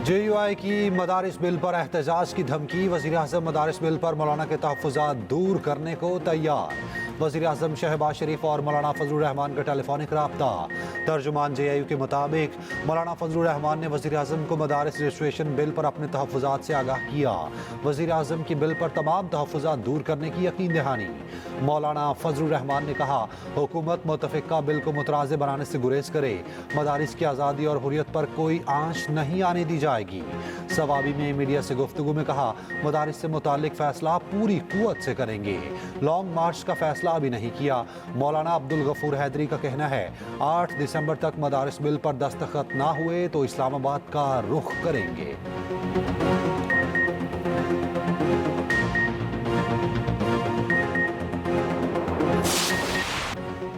JUI की मदारिस bill पर एहतजाज की धमकी। वज़ीर-ए-आज़म मदारिस बिल पर मौलाना के तहफ़्फ़ुज़ात दूर करने को तैयार। वज़ीर-ए-आज़म शहबाज शरीफ और मौलाना फजलुर रहमान का टेलीफोनिक रब्ता। तर्जुमान JIU के मुताबिक मौलाना फजलुर रहमान ने वज़ीर-ए-आज़म को मदारिस रजिस्ट्रेशन बिल पर अपने तहफ़्फ़ुज़ात से आगाह किया। वज़ीर-ए-आज़म की बिल पर तमाम तहफ़्फ़ुज़ात दूर करने की यकीन दहानी। मौलाना फजलुर रहमान ने कहा, हुकूमत मुतफ़िक़ा बिल को मुतराज़े बनाने से गुरेज करे। मदारिस की आज़ादी और हुर्रियत पर कोई आंच नहीं आने दी जाएगी। सवाबी में मीडिया से गुफ्तगू में कहा, मदारिस से मुताल्लिक फैसला पूरी कुव्वत से करेंगे। लॉन्ग मार्च का फैसला अभी नहीं किया। मौलाना अब्दुल गफूर हैदरी का कहना है, 8 दिसंबर तक मदारिस बिल पर दस्तखत ना हुए तो इस्लामाबाद का रुख करेंगे।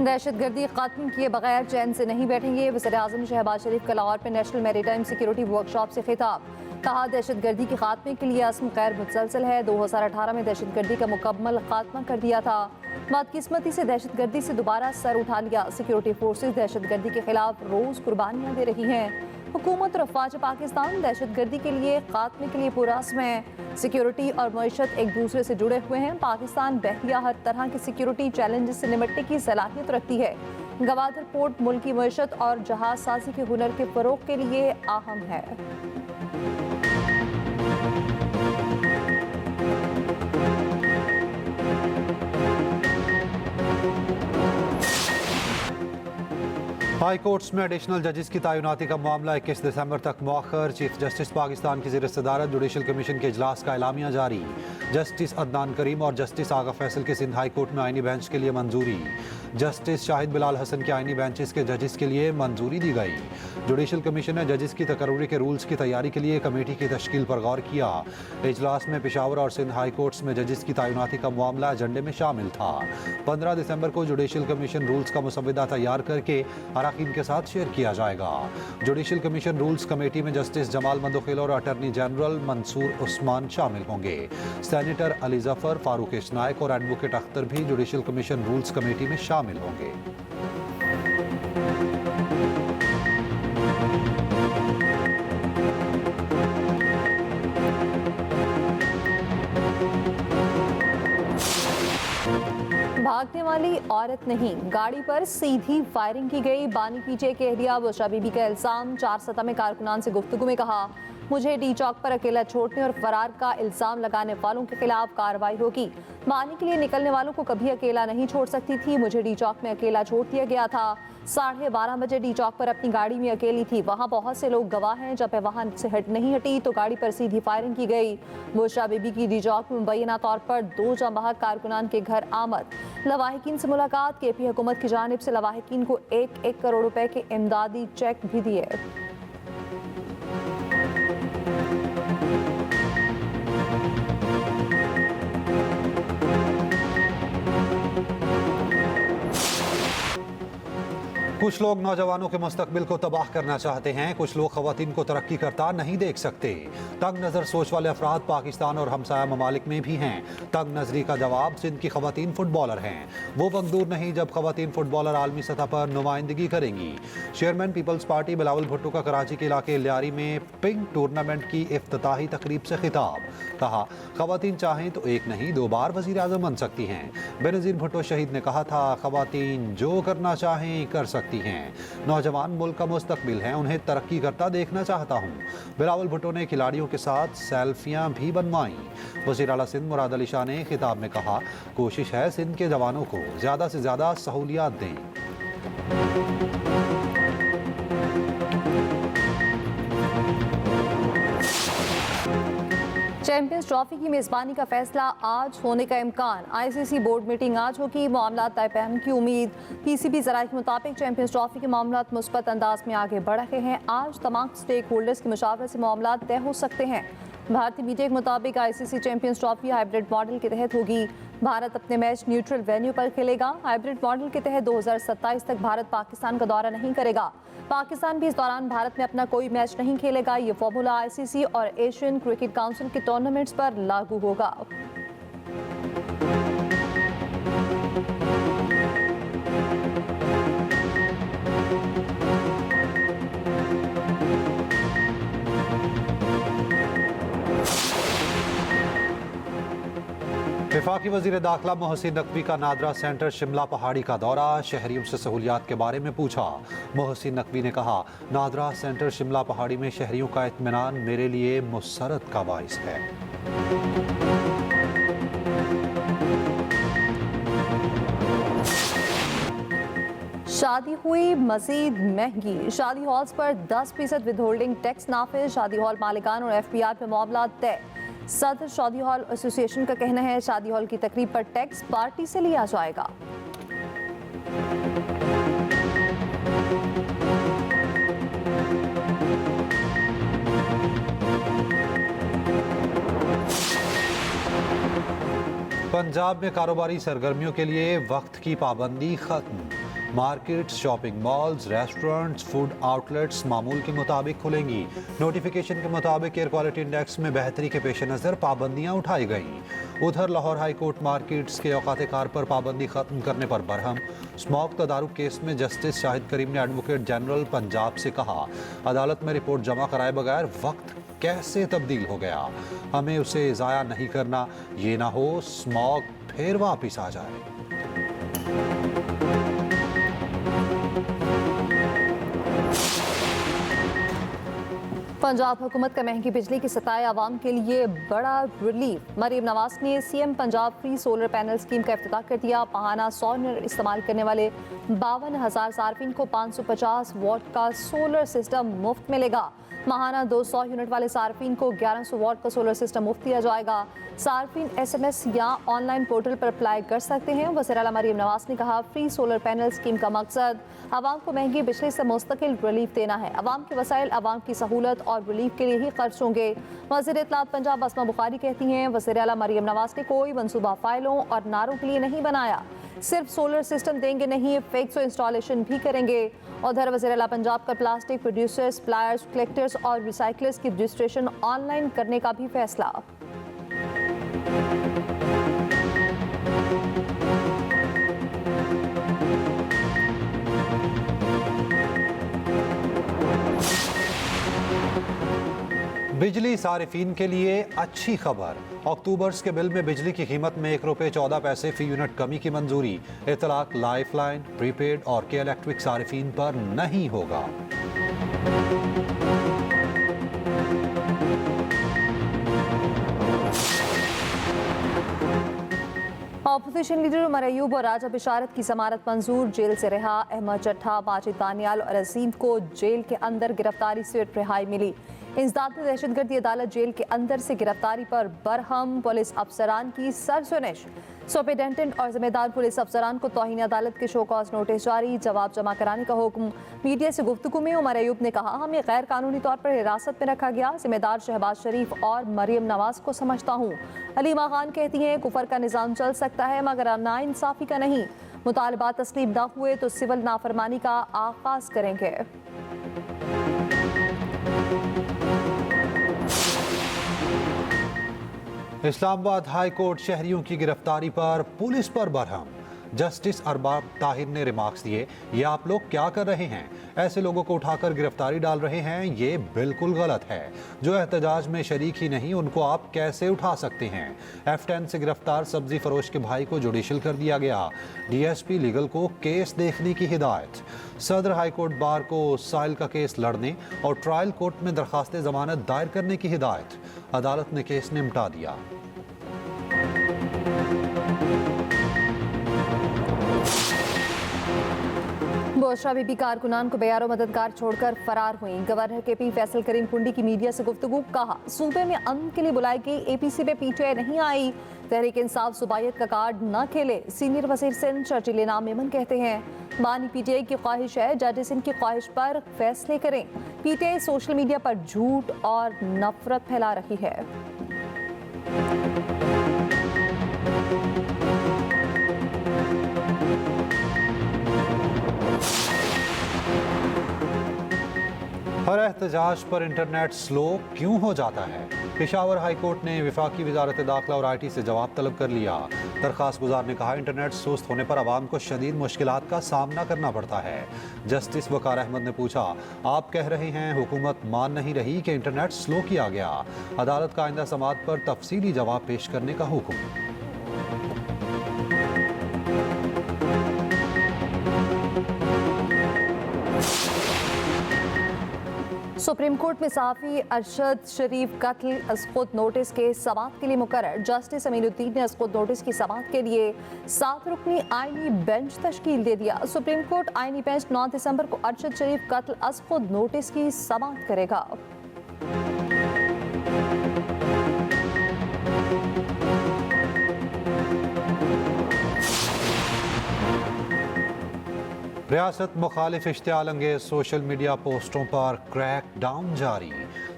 दहशतगर्दी खत्म किए बगैर चैन से नहीं बैठेंगे। वज़ीर-ए-आज़म शहबाज शरीफ का लाहौर में नेशनल मैरीटाइम सिक्योरिटी वर्कशॉप से खिताब। कहा, दहशतगर्दी के खात्मे के लिए अज़्म गैर मुतसलसल है। 2018 में दहशतगर्दी का मुकम्मल खात्मा कर दिया था। बदकिस्मती से दहशतगर्दी से दोबारा सर उठा लिया। सिक्योरिटी फोर्सेज दहशतगर्दी के खिलाफ रोज़ कुर्बानियाँ दे रही हैं। हुकूमत और अफवाज पाकिस्तान दहशतगर्दी के लिए खात्मे के लिए पुरअज़्म है। सिक्योरिटी और मईशत एक दूसरे से जुड़े हुए हैं। पाकिस्तान बहरिया हर तरह के सिक्योरिटी चैलेंजेस से निपटने की सलाहियत रखती है। गवादर पोर्ट मुल्क की मईशत और जहाज साजी के हुनर के फ़रोग के लिए अहम है। हाई कोर्ट्स में एडिशनल जजेस की तैनाती का मामला 21 दिसंबर तक मौखर। चीफ जस्टिस पाकिस्तान की ज़ेर सदारत जुडिशल कमीशन के इजलास का एलामिया जारी। जस्टिस अदनान करीम और जस्टिस आगा फैसल के सिंध हाई कोर्ट में आइनी बेंच के लिए मंजूरी। जस्टिस शाहिद बिलाल हसन के आइनी बेंचेस के जजेस के लिए मंजूरी दी गई। जुडिशल कमीशन ने जजेस की तकर्री के रूल्स की तैयारी के लिए कमेटी की तश्कील पर गौर किया। इजलास में पेशावर और सिंध हाई कोर्ट्स में जजेस की तैनाती का मामला एजेंडे में शामिल था। 15 दिसंबर को जुडिशल कमीशन रूल्स का मुसव्वदा तैयार करके अरकान के साथ शेयर किया जाएगा। जुडिशल कमीशन रूल्स कमेटी में जस्टिस जमाल मंदोखिल और अटॉर्नी जनरल मंसूर उस्मान शामिल होंगे। सेनेटर अली जफर, फारूक इशनायक और एडवोकेट अख्तर भी जुडिशल कमीशन रूल्स कमेटी में शामिल होंगे। भागने वाली औरत नहीं, गाड़ी पर सीधी फायरिंग की गई। बानी पीछे के एहलिया बुशरा बीबी का इल्जाम। 4 सतह में कारकुनान से गुफ्तगू में कहा, मुझे डी चौक पर अकेला छोड़ने और फरार का इल्जाम लगाने वालों के खिलाफ कार्रवाई होगी। बानी के लिए निकलने वालों को कभी अकेला नहीं छोड़ सकती थी। मुझे डी चौक में अकेला छोड़ दिया गया था। 12:30 बजे डी चौक पर अपनी गाड़ी में अकेली थी। वहाँ बहुत से लोग गवाह हैं। जब मैं वहाँ से नहीं हटी तो गाड़ी पर सीधी फायरिंग की गई। बुशरा बीबी की डी चौक में मुबैना तौर पर 2 जांबाज कारकुनान के घर आमद। लवाहिकीन से मुलाकात। KP हुकूमत की जानिब से लवाहिकीन को 1 करोड़ रुपए के इमदादी चेक भी दिए। कुछ लोग नौजवानों के मुस्तकबिल को तबाह करना चाहते हैं। कुछ लोग खवातीन को तरक्की करता नहीं देख सकते। तंग नज़र सोच वाले अफराद पाकिस्तान और हमसाया ममालिक में भी हैं। तंग नज़री का जवाब सिंध की खवातीन फुटबॉलर हैं। वो वक्त दूर नहीं जब खवातीन फुटबॉलर आलमी सतह पर नुमाइंदगी करेंगी। चेयरमैन पीपल्स पार्टी बिलावल भुट्टो का कराची के इलाके लियारी में पिंक टूर्नामेंट की इफ्तिताही तकरीब से खिताब। कहा, खवातीन चाहें तो एक नहीं 2 बार वज़ीर-ए-आज़म बन सकती हैं। बेनज़ीर भुट्टो शहीद ने कहा था, खवातीन जो करना चाहें कर सकती हैं। नौजवान मुल्क का मुस्तकबिल हैं, उन्हें तरक्की करता देखना चाहता हूँ। बिलावल भुट्टो ने खिलाड़ियों के साथ सेल्फियां भी बनवाई। वज़ीर आला सिंध मुराद अली शाह ने खिताब में कहा, कोशिश है सिंध के जवानों को ज़्यादा से ज़्यादा सहूलियात दें। चैंपियंस ट्रॉफी की मेज़बानी का फैसला आज होने का इम्कान। ICC बोर्ड मीटिंग आज होगी। मामला तय पहन की उम्मीद। PCB ज़राए के मुताबिक चैंपियंस ट्रॉफी के मामला मुस्बत अंदाज में आगे बढ़ रहे हैं। आज तमाम स्टेक होल्डर्स की मुशावरत से मामला तय हो सकते हैं। भारतीय मीडिया के मुताबिक ICC champions trophy hybrid model के तहत होगी। भारत अपने मैच न्यूट्रल वेन्यू पर खेलेगा। हाइब्रिड मॉडल के तहत 2027 तक भारत पाकिस्तान का दौरा नहीं करेगा। पाकिस्तान भी इस दौरान भारत में अपना कोई मैच नहीं खेलेगा। ये फॉर्मूला ICC और एशियन क्रिकेट काउंसिल के टूर्नामेंट्स पर लागू होगा। वफाकी वजीर दाखिला मोहसिन नकवी का नादरा सेंटर शिमला पहाड़ी का दौरा, शहरियों से सहूलियात के बारे में पूछा। मोहसिन नकवी ने कहा, नादरा सेंटर शिमला पहाड़ी में शहरियों का इत्मीनान मेरे लिए मुसरत का बाइस है। शादी हुई मजीद महंगी, शादी हॉल्स पर 10% विदहोल्डिंग टैक्स नाफिज, शादी हॉल मालिकान और FPR में मामला तय। सदर शादी हॉल एसोसिएशन का कहना है शादी हॉल की तकरीब पर टैक्स पार्टी से लिया जाएगा। पंजाब में कारोबारी सरगर्मियों के लिए वक्त की पाबंदी खत्म। Markets, shopping malls, restaurants, food outlets मामूल के मुताबिक खुलेंगी। नोटिफिकेशन के मुताबिक एयर क्वालिटी इंडेक्स में बेहतरी के पेश नज़र पाबंदियां उठाई गईं। उधर लाहौर हाई कोर्ट मार्केट्स के औकात कार पर पाबंदी खत्म करने पर बरहम। स्मॉक तदारुक केस में जस्टिस शाहिद करीम ने एडवोकेट जनरल पंजाब से कहा, अदालत में रिपोर्ट जमा कराए बगैर वक्त कैसे तब्दील हो गया, हमें उसे ज़ाया नहीं करना, ये ना हो स्मॉक फिर वापिस आ जाए। पंजाब हुकूमत का महंगी बिजली की सताए आवाम के लिए बड़ा रिलीफ। मरीम नवाज ने CM Punjab free solar panel scheme का इफ्तिताह कर दिया। माहाना 100 यूनिट इस्तेमाल करने वाले 52,000 सार्फिन को 550 वाट का सोलर सिस्टम मुफ्त मिलेगा। माहाना 200 यूनिट वाले सार्फिन को 1100 वाट का सोलर सिस्टम मुफ्त दिया जाएगा। सार्फिन SMS या ऑनलाइन पोर्टल पर अप्लाई कर सकते हैं। वज़ीर आला मरीम नवाज ने कहा, फ्री सोलर पैनल स्कीम का मकसद आवाम को महंगी बिजली से मुस्तकिल रिलीफ देना है। आवाम के वसाइल आवाम की सहूलत और रिलीफ के लिए ही खर्च होंगे। वज़ीर इत्तलात पंजाब अस्मा बुखारी कहती हैं, वज़ीर आला मरीम नवाज ने कोई मनसूबा फाइलों और नारों के लिए नहीं बनाया, सिर्फ सोलर सिस्टम देंगे नहीं, फिक्स और इंस्टॉलेशन भी करेंगे। उधर वज़ीर आला पंजाब का प्लास्टिक प्रोड्यूसर्स, सप्लायर्स, कलेक्टर्स और रिसाइकलर्स की रजिस्ट्रेशन ऑनलाइन करने का भी फैसला। बिजली सारिफीन के लिए अच्छी खबर, अक्टूबर्स के बिल में बिजली की कीमत में ₹1.14 फी यूनिट कमी की मंजूरी। इतलाक लाइफलाइन, प्रीपेड और के इलेक्ट्रिक सारिफीन पर नहीं होगा। ऑपोजिशन लीडर उमर अयूब और राजा बिशारत की जमानत मंजूर, जेल से रिहा। अहमद चट्ठा, माजिद दानियाल और अजीम को जेल के अंदर गिरफ्तारी से रिहाई मिली। इंसदाद में दहशतगर्दी अदालत जेल के अंदर से गिरफ्तारी पर बरहम। पुलिस अफसरान की सरसुनिश, सुपरिटेंडेंट और जिम्मेदार पुलिस अफसरान को तौहीन अदालत के शो कॉज नोटिस जारी, जवाब जमा कराने का हुक्म। मीडिया से गुफ्तगू में उमर अयूब ने कहा, हमें गैर कानूनी तौर पर हिरासत में रखा गया, जिम्मेदार शहबाज शरीफ और मरियम नवाज को समझता हूँ। अलीमा खान कहती हैं, कुफर का निज़ाम चल सकता है मगर नाइंसाफी का नहीं। मुतालबा तस्लीम न हुए तो सिविल नाफरमानी का आगाज करेंगे। इस्लामाबाद हाई कोर्ट शहरियों की गिरफ्तारी पर पुलिस पर बरहम। जस्टिस अरबाब ताहिर ने रिमार्क्स दिए, ये आप लोग क्या कर रहे हैं, ऐसे लोगों को उठाकर गिरफ्तारी डाल रहे हैं, ये बिल्कुल गलत है। जो एहतजाज में शरीक ही नहीं उनको आप कैसे उठा सकते हैं। F10 से गिरफ्तार सब्जी फरोश के भाई को जुडिशल कर दिया गया। DSP लीगल को केस देखने की हिदायत। सदर हाई कोर्ट बार को साइल का केस लड़ने और ट्रायल कोर्ट में दरखास्त जमानत दायर करने की हिदायत। अदालत ने केस निपटा दिया। बुशरा बीबी कारकुनान को बेयारो मददगार छोड़कर फरार हुई। गवर्नर KP फैसल करीम कुंडी की मीडिया से गुफ्तगू, कहा, सूबे में अमन के लिए बुलाई गई APC पे PTI नहीं आई, तहरीक इंसाफ सुबायत का कार्ड न खेले। सीनियर वजीर सिंध शर्जील नाम मेमन कहते हैं, बानी PTI की ख्वाहिश है, जजेस इनकी ख्वाहिश पर फैसले करें। PTI सोशल मीडिया पर झूठ और नफरत फैला रही है। हर एहतजाज पर इंटरनेट स्लो क्यों हो जाता है। पेशावर हाई कोर्ट ने वफाकी वजारत दाखिला और IT से जवाब तलब कर लिया। दरखास्त गुजार ने कहा, इंटरनेट सुस्त होने पर आवाम को शदीद मुश्किलात का सामना करना पड़ता है। जस्टिस वकार अहमद ने पूछा, आप कह रहे हैं हुकूमत मान नहीं रही कि इंटरनेट स्लो किया गया। अदालत का आइंदा समाअत पर तफसीली जवाब पेश करने का हुक्म। सुप्रीम कोर्ट में सहाफ़ी अरशद शरीफ कत्ल अस्कुद नोटिस के समाअत के लिए मुकर्रर। जस्टिस अमीनुद्दीन ने अस्कुद नोटिस की समाअत के लिए 7 रुकनी आईनी बेंच तश्कील दे दिया। सुप्रीम कोर्ट आईनी बेंच 9 दिसंबर को अरशद शरीफ कत्ल अस्कुद नोटिस की समाअत करेगा। रियासत मुखालिफ इश्तियाल अंगेज सोशल मीडिया पोस्टों पर क्रैक डाउन जारी।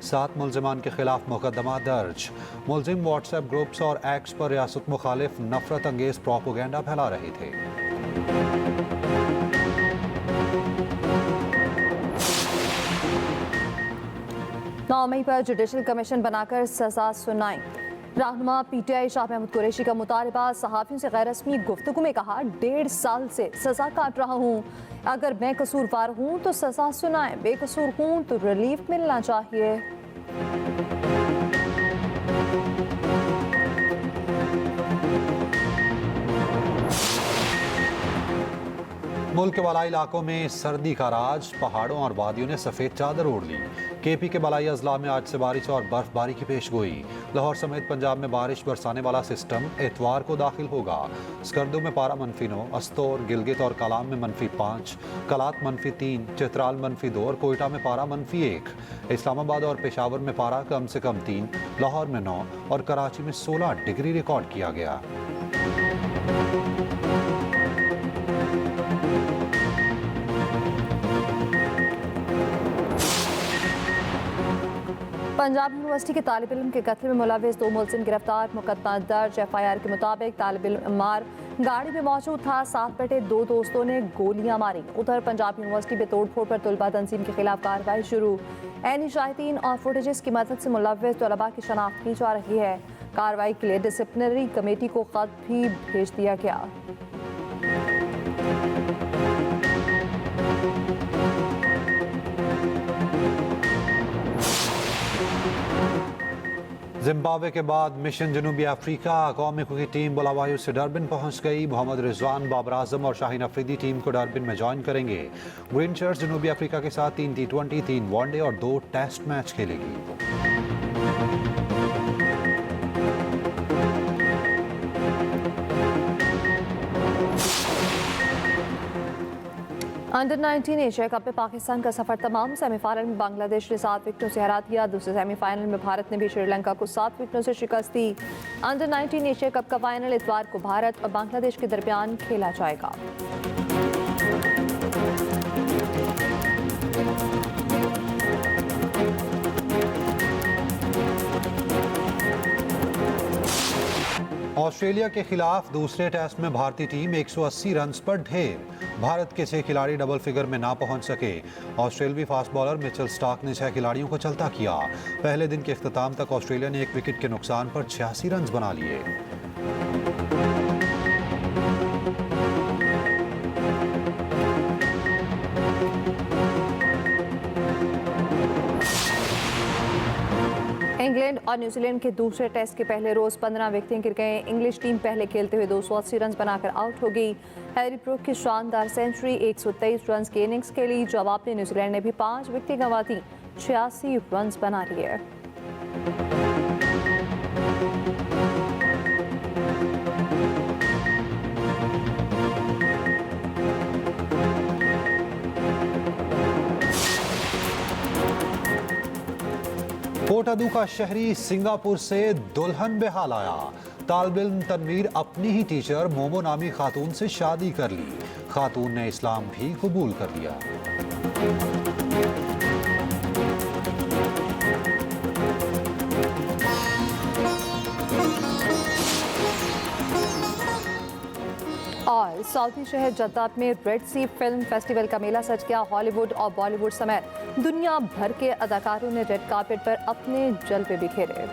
7 मुल्जिमान के खिलाफ मुकदमा दर्ज। मुल्जिम व्हाट्सएप ग्रुप्स और एक्स पर रियासत मुखालिफ नफरत अंगेज प्रोपोगेंडा फैला रहे थे। 9 मई पर जुडिशल कमीशन बनाकर सजा सुनाई। रहनुमा पीटीआई शाह महमूद कुरैशी का मुतालबा। सहाफ़ियों से गैर रस्मी गुफ्तगू में कहा, 1.5 साल से सजा काट रहा हूँ, अगर मैं कसूरवार हूँ तो सजा सुनाए, बेकसूर हूँ तो रिलीफ मिलना चाहिए। मुल्क के बलाई इलाकों में सर्दी का राज। पहाड़ों और वादियों ने सफ़ेद चादर ओढ़ ली। केपी के बलाई अजला में आज से बारिश और बर्फबारी की पेशगोई। लाहौर समेत पंजाब में बारिश बरसाने वाला सिस्टम एतवार को दाखिल होगा। स्कर्दू में पारा -9, अस्तौर, गिलगित और कलाम में -5, कलात -3, चित्राल -2 और कोयटा में पारा -1। इस्लामाबाद और पेशावर में पारा कम से कम 3, लाहौर में 9 और कराची में 16 डिग्री रिकॉर्ड किया गया। पंजाब यूनिवर्सिटी के तालिब इल्म के कत्ल में मुलविस 2 मुल्जिम गिरफ्तार। मुकदमा दर्ज। FIR के मुताबिक तालिब इल्म अम्मार गाड़ी में मौजूद था। साथ बैठे 2 दोस्तों ने गोलियां मारी। उधर पंजाब यूनिवर्सिटी में तोड़फोड़ पर तुलबा तंजीम के खिलाफ कार्रवाई शुरू। ऐनी शाहिदीन और फुटेजेस की मदद से मुलविस तलबा की शनाख्त की जा रही है। कार्रवाई के लिए डिसिप्लिनरी कमेटी को खत भी भेज दिया गया। जिम्बाब्वे के बाद मिशन जनूबी अफ्रीका। कौमी क्रिकेट टीम बुलावायु से डरबिन पहुंच गई। मोहम्मद रिजवान, बाबर आजम और शाहीन अफरीदी टीम को डरबिन में ज्वाइन करेंगे। ग्रीन शर्ट्स जनूबी अफ्रीका के साथ 3 T20, 3 वनडे और 2 टेस्ट मैच खेलेगी। अंडर 19 एशिया कप में पाकिस्तान का सफर तमाम। सेमीफाइनल में बांग्लादेश ने 7 विकेटों से हरा दिया। दूसरे सेमीफाइनल में भारत ने भी श्रीलंका को 7 विकेटों से शिकस्त दी। अंडर 19 एशिया कप का फाइनल इतवार को भारत और बांग्लादेश के दरमियान खेला जाएगा। ऑस्ट्रेलिया के खिलाफ दूसरे टेस्ट में भारतीय टीम 180 रन पर ढेर। भारत के 6 खिलाड़ी डबल फिगर में ना पहुंच सके। ऑस्ट्रेलवी फास्ट बॉलर मिचेल स्टार्क ने 6 खिलाड़ियों को चलता किया। पहले दिन के इख्तिताम तक ऑस्ट्रेलिया ने 1 विकेट के नुकसान पर 86 रन बना लिए। इंग्लैंड और न्यूजीलैंड के दूसरे टेस्ट के पहले रोज 15 विकेटें गिर गए। इंग्लिश टीम पहले खेलते हुए 280 रन बनाकर आउट हो गई। हैरी ब्रूक की शानदार सेंचुरी 123 रन की इनिंग्स खेली। जवाब में न्यूजीलैंड ने भी 5 विकेटें गंवा दी, 86 रन बना लिए। कोटादू का शहरी सिंगापुर से दुल्हन बेहाल आया। तालिब इल्म तनवीर अपनी ही टीचर मोमो नामी खातून से शादी कर ली। खातून ने इस्लाम भी कबूल कर लिया। और सऊदी शहर जद्दा में रेड सी फिल्म फेस्टिवल का मेला सज गया। हॉलीवुड और बॉलीवुड समेत दुनिया भर के अदाकारों ने रेड कार्पेट पर अपने जलवे बिखेरे।